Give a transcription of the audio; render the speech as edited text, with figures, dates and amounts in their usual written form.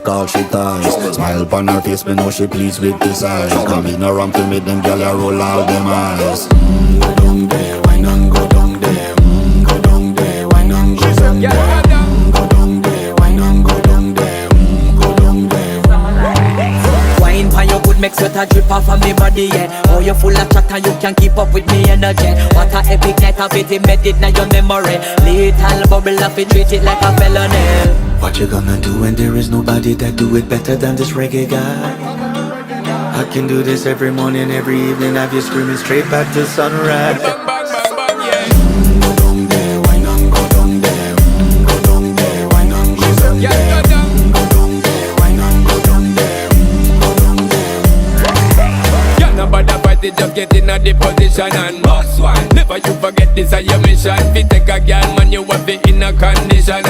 all she ties. Smile upon her face, me know she pleased with this eyes. Come in around to make them gyal a roll out them eyes. Go down there, why not go down there? Go down there, why not go down there? Go down there, why not go down there? Go down there. Wine pan your good make sweat a drip off of me body, yeah. Oh, you full of chatter, you can keep up with me energy. What a epic night of it, embedded in your memory. Little bubble of it, treat it like a felony. What you gonna do when there is nobody that do it better than this reggae guy? I can do this every morning, every evening, have you screaming straight back to sunrise. Go down there, why not go down there? Go down there, why not go down there? Go down there, why not go down there? Go down there. Yeah, nobody fight it, just get in a the position and boss one. Never you forget this is your mission. If you take a girl, man, you have it in a condition.